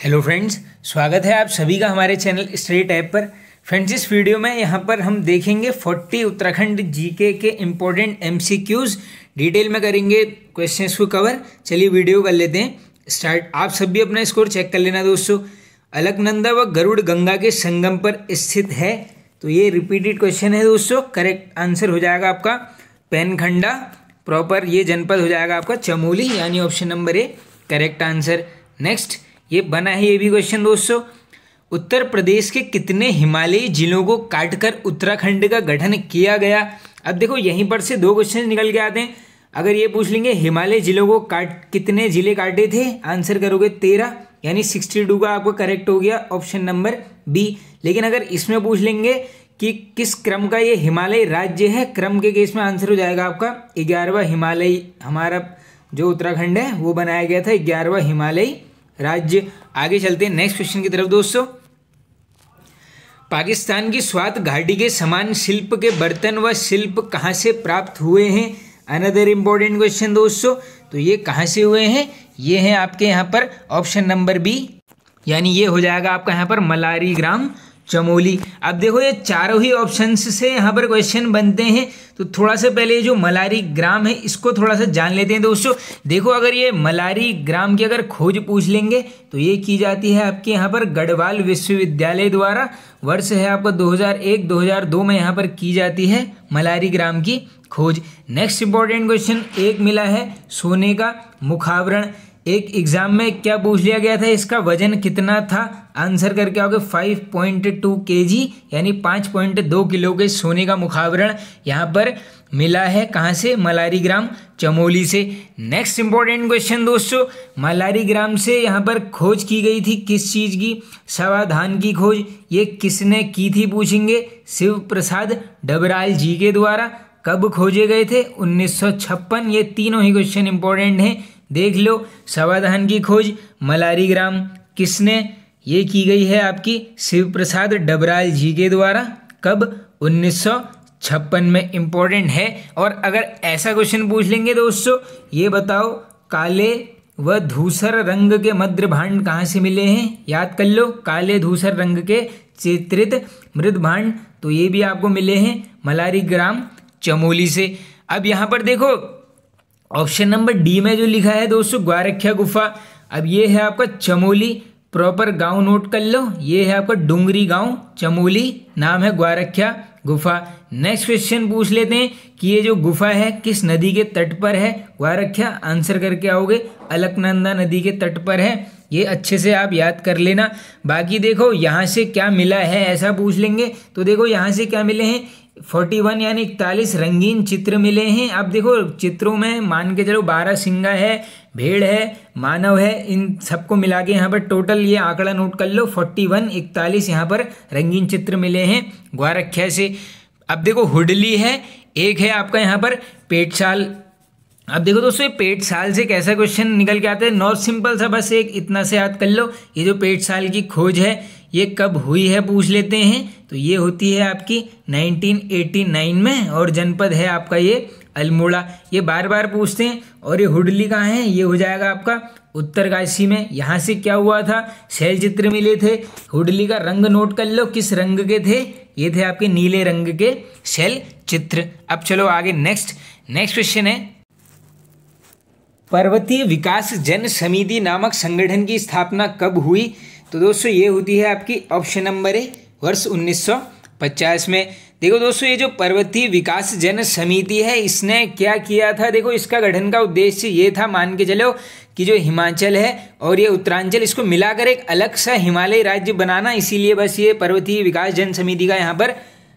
Hello friends, स्वागत है आप सभी का हमारे चैनल स्टडी टैब पर। फ्रेंड्स, इस वीडियो में यहाँ पर हम देखेंगे 40 उत्तराखंड जीके के इम्पोर्टेंट एमसीक्यूज डिटेल में करेंगे क्वेश्चंस को कवर। चलिए वीडियो कर लेते हैं स्टार्ट। आप सभी अपना स्कोर चेक कर लेना दोस्तों। अलकनंदा व गरुड़ गंगा के संगम पर स्थित है, तो ये रिपीटेड क्वेश्चन है दोस्तों। करेक्ट आंसर हो जाएगा आपका पेनखंडा। प्रॉपर ये जनपद हो जाएगा आपका चमोली, यानी option number A correct answer. Next ये बना है ये भी क्वेश्चन दोस्तों। उत्तर प्रदेश के कितने हिमालयी जिलों को काटकर उत्तराखंड का गठन किया गया। अब देखो यहीं पर से दो क्वेश्चन निकल के आते हैं। अगर ये पूछ लेंगे हिमालय जिलों को कितने जिले काटे थे, आंसर करोगे 13, यानी 62 का आपको करेक्ट हो गया ऑप्शन नंबर बी। लेकिन अगर इसमें पूछ लेंगे कि किस क्रम का ये हिमालय राज्य है, क्रम के केस में आंसर हो जाएगा आपका 11वां हिमालय। हमारा जो उत्तराखंड है वो बनाया गया था 11वां हिमालय राज्य। आगे चलते हैं नेक्स्ट क्वेश्चन की तरफ दोस्तों। पाकिस्तान की स्वात घाटी के समान शिल्प के बर्तन व शिल्प कहाँ से प्राप्त हुए हैं। अनदर इम्पोर्टेंट क्वेश्चन दोस्तों। तो ये कहाँ से हुए हैं, ये हैं आपके यहाँ पर ऑप्शन नंबर बी, यानी ये हो जाएगा आपका यहाँ पर मलारी ग्राम चमोली। अब देखो ये चारों ही ऑप्शंस से यहाँ पर क्वेश्चन बनते हैं, तो थोड़ा सा पहले जो मलारी ग्राम है इसको थोड़ा सा जान लेते हैं दोस्तों। देखो अगर ये मलारी ग्राम की अगर खोज पूछ लेंगे तो ये की जाती है आपके यहाँ पर गढ़वाल विश्वविद्यालय द्वारा। वर्ष है आपका 2001-2002 में यहाँ पर की जाती है मलारी ग्राम की खोज। नेक्स्ट इंपॉर्टेंट क्वेश्चन एक मिला है सोने का मुखावरण। एक एग्जाम में क्या पूछ लिया गया था, इसका वजन कितना था, आंसर करके आओगे 5.2 kg, यानी 5.2 किलो के सोने का मुखावरण यहाँ पर मिला है। कहाँ से, मलारी ग्राम चमोली से। नेक्स्ट इंपॉर्टेंट क्वेश्चन दोस्तों, मलारी ग्राम से यहाँ पर खोज की गई थी किस चीज़ की, सावधान की खोज। ये किसने की थी पूछेंगे, शिव प्रसाद डबराल जी के द्वारा। कब खोजे गए थे, 1956। ये तीनों ही क्वेश्चन इंपॉर्टेंट हैं, देख लो। सावधान की खोज मलारी ग्राम किसने, ये की गई है आपकी शिव प्रसाद डबराल जी के द्वारा। कब, 1956 में, इंपॉर्टेंट है। और अगर ऐसा क्वेश्चन पूछ लेंगे दोस्तों, ये बताओ काले व धूसर रंग के मृदभांड कहाँ से मिले हैं, याद कर लो। काले धूसर रंग के चित्रित मृदभांड, तो ये भी आपको मिले हैं मलारी ग्राम चमोली से। अब यहाँ पर देखो ऑप्शन नंबर डी में जो लिखा है दोस्तों ग्वारख्या गुफा, अब ये है आपका चमोली। प्रॉपर गांव नोट कर लो, ये है आपका डुंगरी गांव चमोली, नाम है ग्वारख्या गुफा। नेक्स्ट क्वेश्चन पूछ लेते हैं कि ये जो गुफा है किस नदी के तट पर है, ग्वारख्या, आंसर करके आओगे अलकनंदा नदी के तट पर है। ये अच्छे से आप याद कर लेना। बाकी देखो यहाँ से क्या मिला है, ऐसा पूछ लेंगे तो देखो यहाँ से क्या मिले हैं, 41 यानी 41 रंगीन चित्र मिले हैं। अब देखो चित्रों में मान के चलो 12 सिंगा है, भेड़ है, मानव है, इन सबको मिला के यहाँ पर टोटल ये आंकड़ा नोट कर लो 41 यहाँ पर रंगीन चित्र मिले हैं ग्वारख्या से। अब देखो हुडली है, एक है आपका यहाँ पर पेटशाल। अब देखो दोस्तों ये पेटशाल से कैसा क्वेश्चन निकल के आता है, नॉट सिंपल सा, बस एक इतना से याद कर लो। ये जो पेटशाल की खोज है ये कब हुई है पूछ लेते हैं, तो ये होती है आपकी 1989 में, और जनपद है आपका ये अल्मोड़ा। ये बार बार पूछते हैं। और ये हुडली कहाँ है, ये हो जाएगा आपका उत्तरकाशी में। यहाँ से क्या हुआ था, शैल चित्र मिले थे। हुडली का रंग नोट कर लो, किस रंग के थे, ये थे आपके नीले रंग के शैल चित्र। अब चलो आगे नेक्स्ट क्वेश्चन है, पर्वतीय विकास जन समिति नामक संगठन की स्थापना कब हुई। तो दोस्तों ये होती है आपकी ऑप्शन नंबर ए, वर्ष 1950 में। देखो दोस्तों ये जो पर्वतीय विकास जन समिति है इसने क्या किया था, देखो इसका गठन का उद्देश्य ये था, मान के चलो कि जो हिमाचल है और ये उत्तरांचल, इसको मिलाकर एक अलग सा हिमालय राज्य बनाना, इसीलिए बस ये पर्वतीय विकास जन समिति का यहाँ पर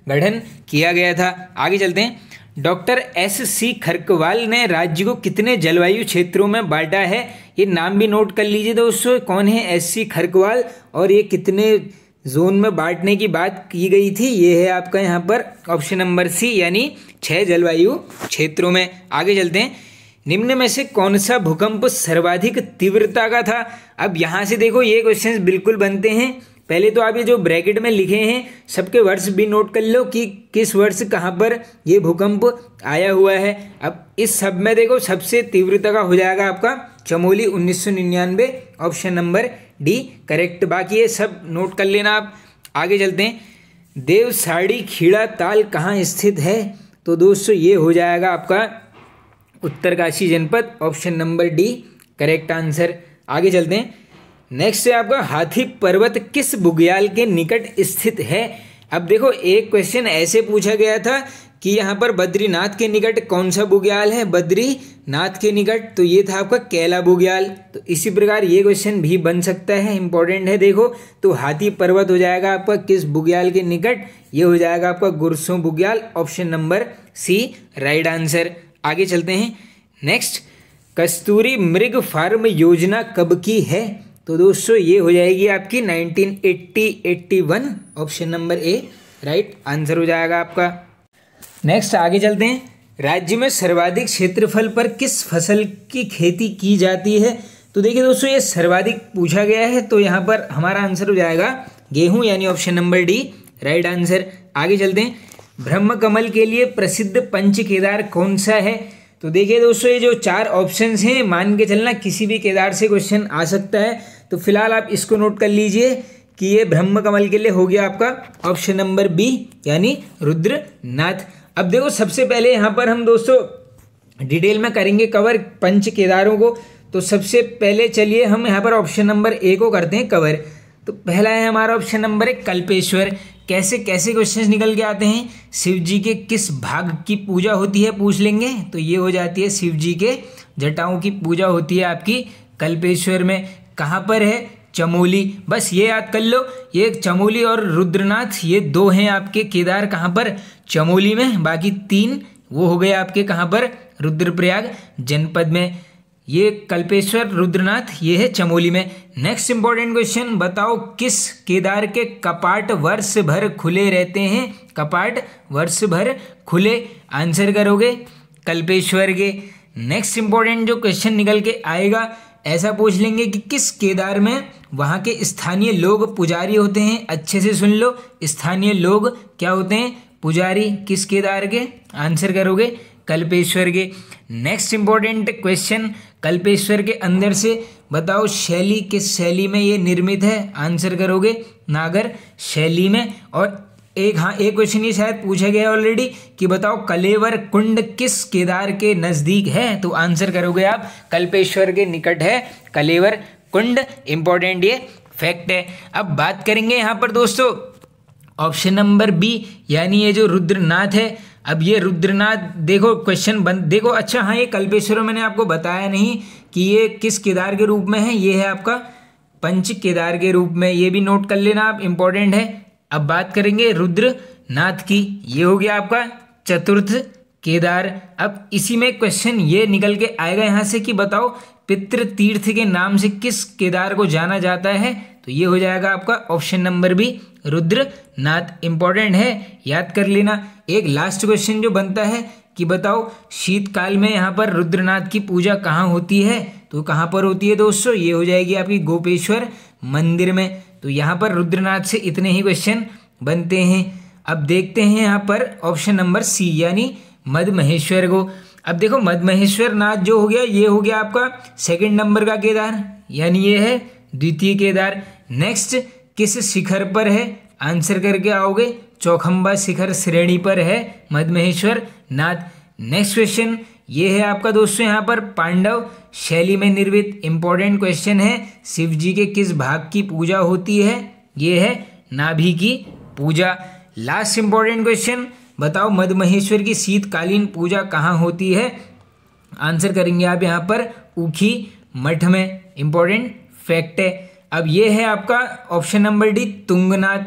गठन किया गया था। आगे चलते हैं। Doctor S.C. खरकवाल ने राज्य को कितने जलवायु क्षेत्रों में बांटा है, ये नाम भी नोट कर लीजिए दोस्तों। कौन है S.C. खरकवाल और ये कितने जोन में बांटने की बात की गई थी, ये है आपका यहाँ पर ऑप्शन नंबर सी, यानी 6 जलवायु क्षेत्रों में। आगे चलते हैं। निम्न में से कौन सा भूकंप सर्वाधिक तीव्रता का था। अब यहाँ से देखो ये क्वेश्चंस बिल्कुल बनते हैं। पहले तो आप ये जो ब्रैकेट में लिखे हैं सबके वर्ष भी नोट कर लो कि किस वर्ष कहाँ पर ये भूकंप आया हुआ है। अब इस सब में देखो सबसे तीव्रता का हो जाएगा आपका Chamoli 1999, option number D correct. बाकी ये सब नोट कर लेना आप। आगे चलते हैं। देवसाड़ी खीड़ा ताल कहाँ स्थित है? तो दोस्तों ये हो जाएगा आपका उत्तरकाशी जनपद, option number D correct answer. आगे चलते हैं। नेक्स्ट है आपका हाथी पर्वत किस बुग्याल के निकट स्थित है? अब देखो एक क्वेश्चन ऐसे पूछा गया था कि यहाँ पर बद्रीनाथ के निकट कौन सा बुग्याल है, बद्रीनाथ के निकट, तो ये था आपका कैला बुग्याल। तो इसी प्रकार ये क्वेश्चन भी बन सकता है, इंपॉर्टेंट है। देखो तो हाथी पर्वत हो जाएगा आपका किस बुग्याल के निकट? ये हो जाएगा आपका Gurson Bugyal, option number C right answer. आगे चलते हैं। नेक्स्ट, कस्तूरी मृग फार्म योजना कब की है? तो दोस्तों ये हो जाएगी आपकी 1980-81, option number A right answer हो जाएगा आपका। नेक्स्ट आगे चलते हैं। राज्य में सर्वाधिक क्षेत्रफल पर किस फसल की खेती की जाती है? तो देखिए दोस्तों ये सर्वाधिक पूछा गया है, तो यहाँ पर हमारा आंसर हो जाएगा गेहूं, यानी option number D right answer. आगे चलते हैं। ब्रह्म कमल के लिए प्रसिद्ध पंच केदार कौन सा है? तो देखिए दोस्तों ये जो 4 ऑप्शंस हैं, मान के चलना किसी भी केदार से क्वेश्चन आ सकता है, तो फिलहाल आप इसको नोट कर लीजिए कि ये ब्रह्म कमल के लिए हो गया आपका ऑप्शन नंबर बी यानी रुद्रनाथ। अब देखो सबसे पहले यहाँ पर हम दोस्तों डिटेल में करेंगे कवर पंच केदारों को। तो सबसे पहले चलिए हम यहाँ पर ऑप्शन नंबर ए को करते हैं कवर। तो पहला है हमारा ऑप्शन नंबर 1 कल्पेश्वर। कैसे कैसे क्वेश्चंस निकल के आते हैं? शिव जी के किस भाग की पूजा होती है पूछ लेंगे, तो ये हो जाती है शिव जी के जटाओं की पूजा होती है आपकी कल्पेश्वर में। कहाँ पर है? चमोली। बस ये याद कर लो, ये चमोली और रुद्रनाथ ये 2 हैं आपके केदार, कहाँ पर? चमोली में। बाकी 3 वो हो गए आपके कहाँ पर? रुद्रप्रयाग जनपद में। ये कल्पेश्वर, रुद्रनाथ ये है चमोली में। नेक्स्ट इंपॉर्टेंट क्वेश्चन, बताओ किस केदार के कपाट वर्ष भर खुले रहते हैं? कपाट वर्ष भर खुले, आंसर करोगे कल्पेश्वर के। नेक्स्ट इंपॉर्टेंट जो क्वेश्चन निकल के आएगा, ऐसा पूछ लेंगे कि किस केदार में वहाँ के स्थानीय लोग पुजारी होते हैं? अच्छे से सुन लो, स्थानीय लोग क्या होते हैं? पुजारी। किस केदार के? आंसर करोगे कल्पेश्वर के। नेक्स्ट इंपॉर्टेंट क्वेश्चन, कल्पेश्वर के अंदर से बताओ शैली किस शैली में ये निर्मित है? आंसर करोगे नागर शैली में। और एक क्वेश्चन ये शायद पूछा गया ऑलरेडी कि बताओ कलेवर कुंड किस केदार के नजदीक है? तो आंसर करोगे आप कल्पेश्वर के निकट है कलेवर कुंड। इंपॉर्टेंट ये फैक्ट है। अब बात करेंगे यहाँ पर दोस्तों ऑप्शन नंबर बी यानी ये जो रुद्रनाथ है। अब ये रुद्रनाथ देखो क्वेश्चन देखो, अच्छा हाँ ये कल्पेश्वर मैंने आपको बताया नहीं कि ये किस केदार के रूप में है। ये है आपका पंच केदार के रूप में, ये भी नोट कर लेना आप, इंपॉर्टेंट है। अब बात करेंगे रुद्रनाथ की, ये हो गया आपका चतुर्थ केदार। अब इसी में क्वेश्चन ये निकल के आएगा यहाँ से कि बताओ पितृ तीर्थ के नाम से किस केदार को जाना जाता है? तो ये हो जाएगा आपका option number B Rudranath. Important है, याद कर लेना। एक लास्ट क्वेश्चन जो बनता है कि बताओ शीतकाल में यहाँ पर रुद्रनाथ की पूजा कहाँ होती है? तो कहाँ पर होती है दोस्तों? ये हो जाएगी आपकी गोपेश्वर मंदिर में। तो यहाँ पर रुद्रनाथ से इतने ही क्वेश्चन बनते हैं। अब देखते हैं यहाँ पर ऑप्शन नंबर सी यानी मद्महेश्वर को। अब देखो मद्महेश्वर नाथ जो हो गया, ये हो गया आपका सेकंड नंबर का केदार, यानी ये है द्वितीय केदार। नेक्स्ट किस शिखर पर है? आंसर करके आओगे चौखंबा शिखर श्रेणी पर है मद्महेश्वर नाथ। नेक्स्ट क्वेश्चन ये है आपका दोस्तों यहाँ पर पांडव शैली में निर्मित। इंपॉर्टेंट क्वेश्चन है, शिव जी के किस भाग की पूजा होती है? ये है नाभि की पूजा। लास्ट इंपॉर्टेंट क्वेश्चन, बताओ मद्महेश्वर की शीतकालीन पूजा कहाँ होती है? आंसर करेंगे आप यहाँ पर ऊखी मठ में। इंपॉर्टेंट फैक्ट है। अब ये है आपका ऑप्शन नंबर डी तुंगनाथ।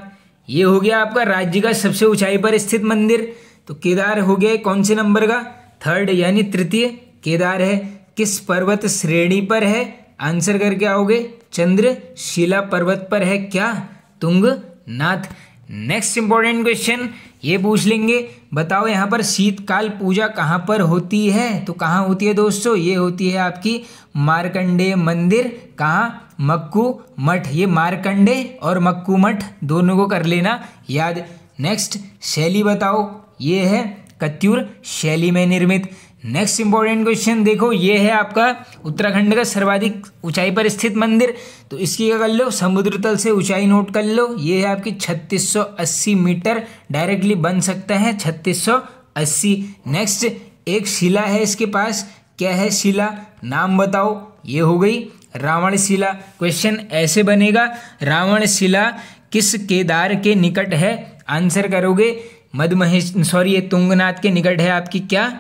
ये हो गया आपका राज्य का सबसे ऊंचाई पर स्थित मंदिर। तो केदार हो गया कौन से नंबर का? 3rd यानी तृतीय केदार है। किस पर्वत श्रेणी पर है? आंसर करके आओगे चंद्रशिला पर्वत पर है क्या? तुंगनाथ। नेक्स्ट इंपॉर्टेंट क्वेश्चन ये पूछ लेंगे, बताओ यहाँ पर शीतकाल पूजा कहाँ पर होती है? तो कहाँ होती है दोस्तों? ये होती है आपकी मार्कंडेय मंदिर। कहाँ? मक्कू मठ। ये मार्कंडेय और मक्कू मठ दोनों को कर लेना याद। नेक्स्ट शैली बताओ, ये है कत्यूर शैली में निर्मित। नेक्स्ट इंपॉर्टेंट क्वेश्चन देखो, ये है आपका उत्तराखंड का सर्वाधिक ऊंचाई पर स्थित मंदिर। तो इसकी क्या कर लो, समुद्र तल से ऊंचाई नोट कर लो। ये है आपकी 3680 मीटर, डायरेक्टली बन सकता है 3680। नेक्स्ट एक शिला है इसके पास, क्या है शिला, नाम बताओ। ये हो गई रावण शिला। क्वेश्चन ऐसे बनेगा, रावण शिला किस केदार के निकट है, आंसर करोगे ये तुंगनाथ के निकट है आपकी क्या,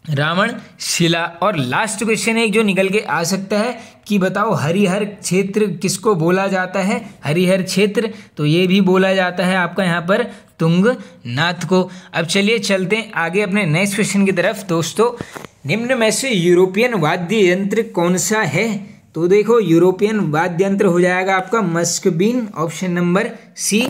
रावण शिला। और लास्ट क्वेश्चन एक जो निकल के आ सकता है कि बताओ हरिहर क्षेत्र किसको बोला जाता है, हरिहर क्षेत्र, तो ये भी बोला जाता है आपका यहाँ पर तुंगनाथ को। अब चलिए चलते हैं आगे अपने नेक्स्ट क्वेश्चन की तरफ। दोस्तों निम्न में से यूरोपियन वाद्य यंत्र कौन सा है, तो देखो यूरोपियन वाद्य यंत्र हो जाएगा आपका मस्कबीन, option number C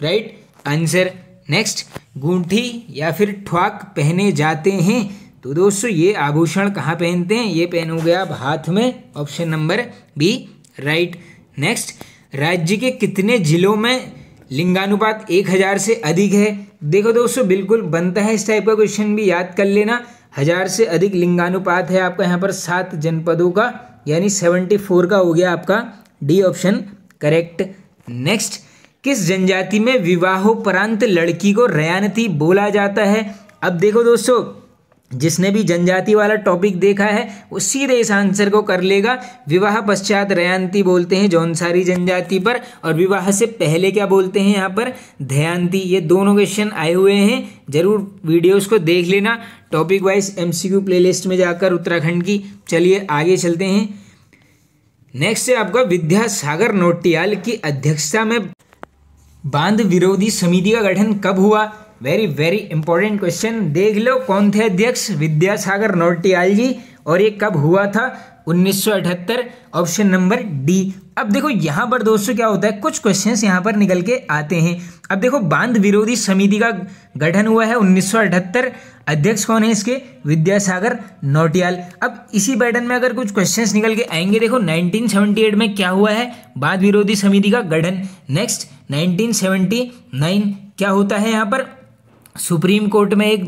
right answer. Next गूंठी या फिर ठ्वाक पहने जाते हैं, तो दोस्तों ये आभूषण कहाँ पहनते हैं, ये पहनोगे आप हाथ में, option number B right. Next राज्य के कितने जिलों में लिंगानुपात 1000 से अधिक है। देखो दोस्तों बिल्कुल बनता है इस टाइप का क्वेश्चन भी, याद कर लेना। 1000 से अधिक लिंगानुपात है आपका यहाँ पर 7 जनपदों का, यानी 74 का हो गया आपका डी ऑप्शन करेक्ट। नेक्स्ट किस जनजाति में विवाहोपरांत लड़की को रयानती बोला जाता है। अब देखो दोस्तों जिसने भी जनजाति वाला टॉपिक देखा है वो सीधे इस आंसर को कर लेगा। विवाह पश्चात रयानती बोलते हैं जौनसारी जनजाति पर, और विवाह से पहले क्या बोलते हैं यहाँ पर, धयांती। ये दोनों क्वेश्चन आए हुए हैं, जरूर वीडियोस को देख लेना टॉपिक वाइज एमसीक्यू प्लेलिस्ट में जाकर उत्तराखंड की। चलिए आगे चलते हैं। नेक्स्ट है आपका विद्यासागर नौटियाल की अध्यक्षता में बांध विरोधी समिति का गठन कब हुआ। वेरी वेरी इंपॉर्टेंट क्वेश्चन, देख लो कौन थे अध्यक्ष, विद्यासागर नौटियाल जी, और ये कब हुआ था, 1978, ऑप्शन नंबर डी। अब देखो यहाँ पर दोस्तों क्या होता है, कुछ क्वेश्चंस यहाँ पर निकल के आते हैं। अब देखो बांध विरोधी समिति का गठन हुआ है 1978, अध्यक्ष कौन है इसके, विद्यासागर नौटियाल। अब इसी पैटर्न में अगर कुछ क्वेश्चंस निकल के आएंगे, देखो 1978 में क्या हुआ है, बांध विरोधी समिति का गठन। नेक्स्ट 1979 क्या होता है यहाँ पर, सुप्रीम कोर्ट में एक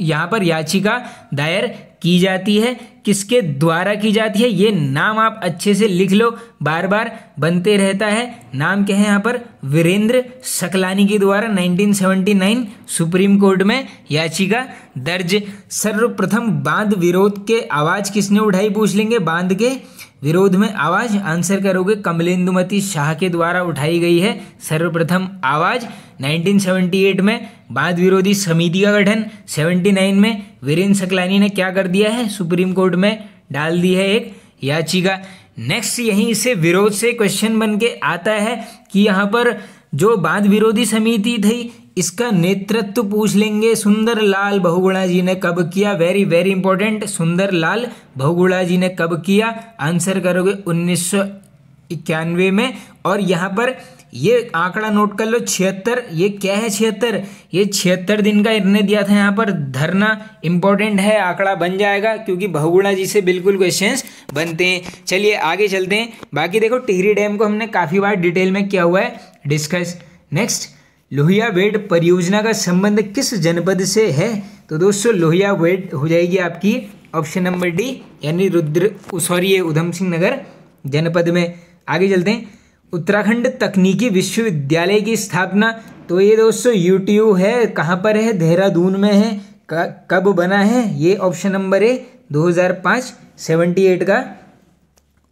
यहाँ पर याचिका दायर की जाती है, किसके द्वारा की जाती है, ये नाम आप अच्छे से लिख लो, बार बार बनते रहता है। नाम क्या है यहाँ पर, वीरेंद्र सकलानी के द्वारा 1979 सुप्रीम कोर्ट में याचिका दर्ज। सर्वप्रथम बांध विरोध के आवाज किसने उठाई, पूछ लेंगे, बांध के विरोध में आवाज, आंसर करोगे कमलेंदुमती शाह के द्वारा उठाई गई है सर्वप्रथम आवाज। 1978 में बांध विरोधी समिति का गठन, 79 में वीरेंद्र सकलानी ने क्या कर दिया है, सुप्रीम कोर्ट में डाल दी है एक याचिका। नेक्स्ट यहीं से विरोध से क्वेश्चन बन के आता है कि यहाँ पर जो बांध विरोधी समिति थी इसका नेतृत्व पूछ लेंगे सुंदरलाल बहुगुणा जी ने कब किया। Very very important, Sunderlal Bahuguna ji ने कब किया, आंसर करोगे 1991 में। और यहाँ पर ये आंकड़ा नोट कर लो 76, ये क्या है 76, ये 76 दिन का इन्होंने दिया था यहाँ पर धरना, इंपॉर्टेंट है, आंकड़ा बन जाएगा क्योंकि बहुगुणा जी से बिल्कुल क्वेश्चंस बनते हैं। चलिए आगे चलते हैं। बाकी देखो टिहरी डैम को हमने काफ़ी बार डिटेल में किया हुआ है डिस्कस। नेक्स्ट लोहिया बेड परियोजना का संबंध किस जनपद से है, तो दोस्तों लोहिया बेड हो जाएगी आपकी ऑप्शन नंबर डी, यानी ये उधम सिंह नगर जनपद में। आगे चलते हैं। उत्तराखंड तकनीकी विश्वविद्यालय की स्थापना, तो ये दोस्तों यूटीयू है, कहाँ पर है, देहरादून में है, कब बना है, ये ऑप्शन नंबर ए 2005, 78 का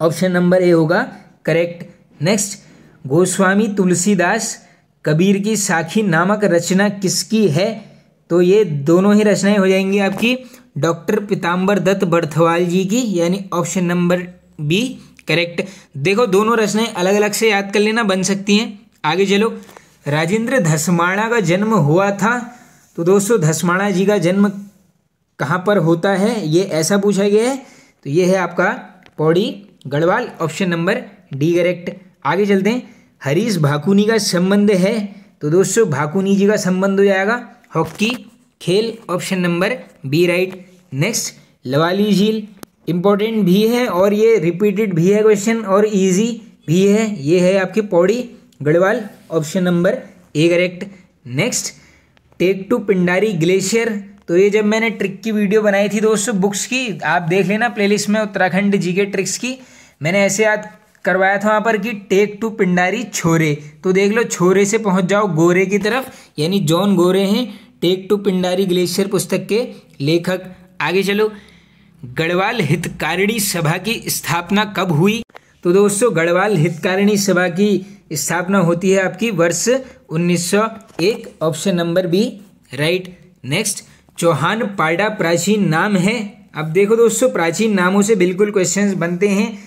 ऑप्शन नंबर ए होगा करेक्ट। नेक्स्ट गोस्वामी तुलसीदास कबीर की साखी नामक रचना किसकी है, तो ये दोनों ही रचनाएं हो जाएंगी आपकी डॉक्टर पीताम्बर दत्त बर्थवाल जी की, यानी ऑप्शन नंबर बी करेक्ट। देखो दोनों रचनाएं अलग अलग से याद कर लेना, बन सकती हैं। आगे चलो। राजेंद्र धस्माणा का जन्म हुआ था, तो दोस्तों धस्माणा जी का जन्म कहाँ पर होता है, ये ऐसा पूछा गया है, तो ये है आपका Pauri Garhwal, option number D correct. आगे चलते हैं। हरीश भाकुनी का संबंध है, तो दोस्तों भाकुनी जी का संबंध हो जाएगा हॉकी खेल, option number B right. Next Lawali झील इंपॉर्टेंट भी है और ये रिपीटेड भी है क्वेश्चन और इजी भी है, ये है आपकी Pauri Garhwal, option number A correct. Next टेकटू पिंडारी ग्लेशियर तो ये जब मैंने ट्रिक की वीडियो बनाई थी दोस्तों बुक्स की, आप देख लेना प्लेलिस्ट में उत्तराखंड जीके ट्रिक्स की, मैंने ऐसे याद करवाया था वहाँ पर कि टेक टू पिंडारी छोरे। तो देख लो छोरे से पहुँच जाओ गोरे की तरफ, यानी जॉन गोरे हैं टेक टू पिंडारी ग्लेशियर पुस्तक के लेखक। आगे चलो, गढ़वाल हितकारिणी सभा की स्थापना कब हुई? तो दोस्तों गढ़वाल हितकारिणी सभा की स्थापना होती है आपकी वर्ष 1901, option number B right. Next, Chauhan Pada प्राचीन नाम है। अब देखो दोस्तों प्राचीन नामों से बिल्कुल क्वेश्चंस बनते हैं,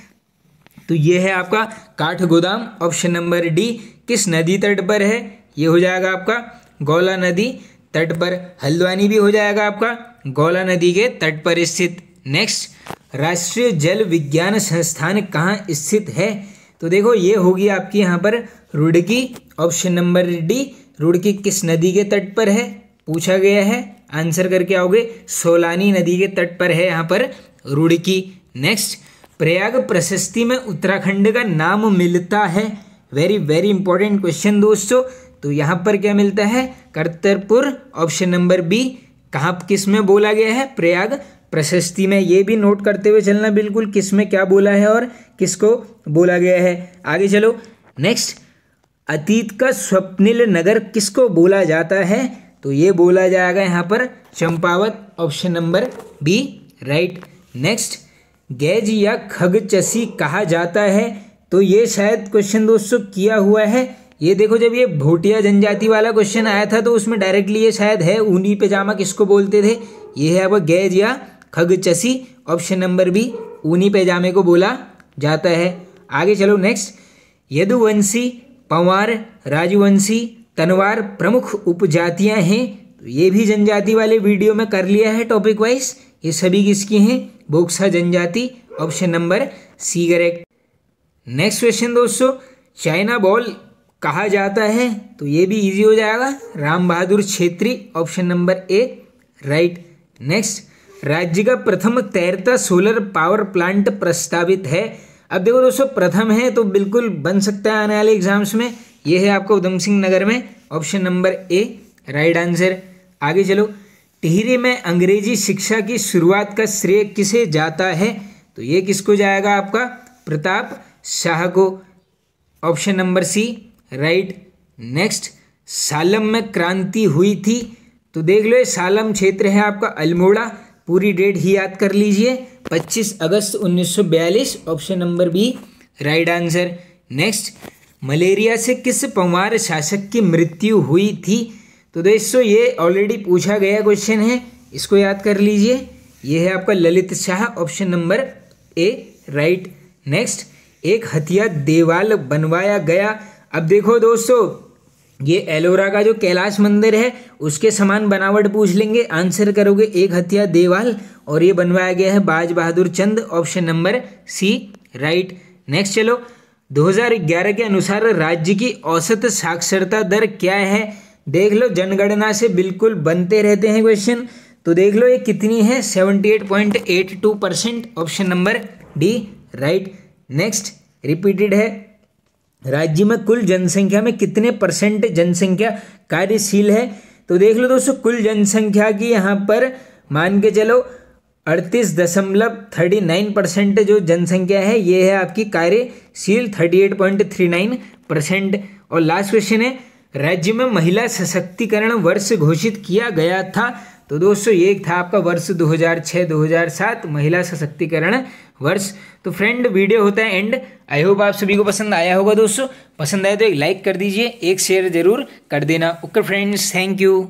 तो ये है आपका काठगोदाम, ऑप्शन नंबर डी। किस नदी तट पर है? ये हो जाएगा आपका गौला नदी तट पर। हल्द्वानी भी हो जाएगा आपका गौला नदी के तट पर स्थित। नेक्स्ट, राष्ट्रीय जल विज्ञान संस्थान कहाँ स्थित है? तो देखो ये होगी आपकी यहाँ पर Roorkee, option number D. Roorkee किस नदी के तट पर है पूछा गया है, आंसर करके आओगे सोलानी नदी के तट पर है यहाँ पर रुड़की। नेक्स्ट, प्रयाग प्रशस्ति में उत्तराखंड का नाम मिलता है। वेरी वेरी इंपॉर्टेंट क्वेश्चन दोस्तों। तो यहाँ पर क्या मिलता है? करतरपुर, ऑप्शन नंबर बी। कहाँ किस में बोला गया है? प्रयाग प्रशस्ति में। ये भी नोट करते हुए चलना बिल्कुल किस में क्या बोला है और किसको बोला गया है। आगे चलो। नेक्स्ट, अतीत का स्वप्निल नगर किसको बोला जाता है? तो ये बोला जाएगा यहाँ पर Champawat, option number B right. Next, गैज या खगचसी कहा जाता है? तो ये शायद क्वेश्चन दोस्तों किया हुआ है। ये देखो जब ये भोटिया जनजाति वाला क्वेश्चन आया था तो उसमें डायरेक्टली ये शायद है ऊनी पैजामा किसको बोलते थे, ये है अब गैज या खगचसी, ऑप्शन नंबर बी ऊनी पैजामे को बोला जाता है। आगे चलो। नेक्स्ट, यदुवंशी, पंवार, राजवंशी, तनवार प्रमुख उपजातियां हैं। तो ये भी जनजाति वाले वीडियो में कर लिया है टॉपिक वाइज। ये सभी किसकी हैं? बोक्सा जनजाति, option number C correct. Next question दोस्तों, चाइना बॉल कहा जाता है? तो ये भी इजी हो जाएगा, Ram Bahadur Chhetri, option number A right. Next, राज्य का प्रथम तैरता सोलर पावर प्लांट प्रस्तावित है। अब देखो दोस्तों प्रथम है तो बिल्कुल बन सकता है आने वाले एग्जाम्स में। ये है आपका उधम सिंह नगर में, option number A right answer. आगे चलो। टिहरी में अंग्रेजी शिक्षा की शुरुआत का श्रेय किसे जाता है? तो ये किसको जाएगा आपका? प्रताप शाह को, option number C right. Next, Salam में क्रांति हुई थी। तो देख लो ये सालम क्षेत्र है आपका अल्मोड़ा, पूरी डेट ही याद कर लीजिए 25 अगस्त 1942, option number B right answer. Next, malaria से किस पंवार शासक की मृत्यु हुई थी? तो दोस्तों ये ऑलरेडी पूछा गया क्वेश्चन है, इसको याद कर लीजिए। ये है आपका Lalit Shah, option number A right. Next, एक हथिया देवाल बनवाया गया। अब देखो दोस्तों ये एलोरा का जो कैलाश मंदिर है उसके समान बनावट पूछ लेंगे, आंसर करोगे एक हथिया देवाल, और ये बनवाया गया है Baz Bahadur Chand, option number C right. Next चलो। 2011 के अनुसार राज्य की औसत साक्षरता दर क्या है? देख लो जनगणना से बिल्कुल बनते रहते हैं क्वेश्चन। तो देख लो ये कितनी है? 78.82%, option number D right. Next, repeated है, राज्य में कुल जनसंख्या में कितने परसेंट जनसंख्या कार्यशील है? तो देख लो दोस्तों कुल जनसंख्या की यहाँ पर मान के चलो 38.39% जो जनसंख्या है ये है आपकी कार्यशील, 38.39%। और लास्ट क्वेश्चन है, राज्य में महिला सशक्तिकरण वर्ष घोषित किया गया था। तो दोस्तों ये था आपका वर्ष 2006-2007 महिला सशक्तिकरण वर्ष। तो फ्रेंड वीडियो होता है एंड। आई होप आप सभी को पसंद आया होगा दोस्तों। पसंद आए तो एक लाइक कर दीजिए, एक शेयर जरूर कर देना। Okay friends, thank you.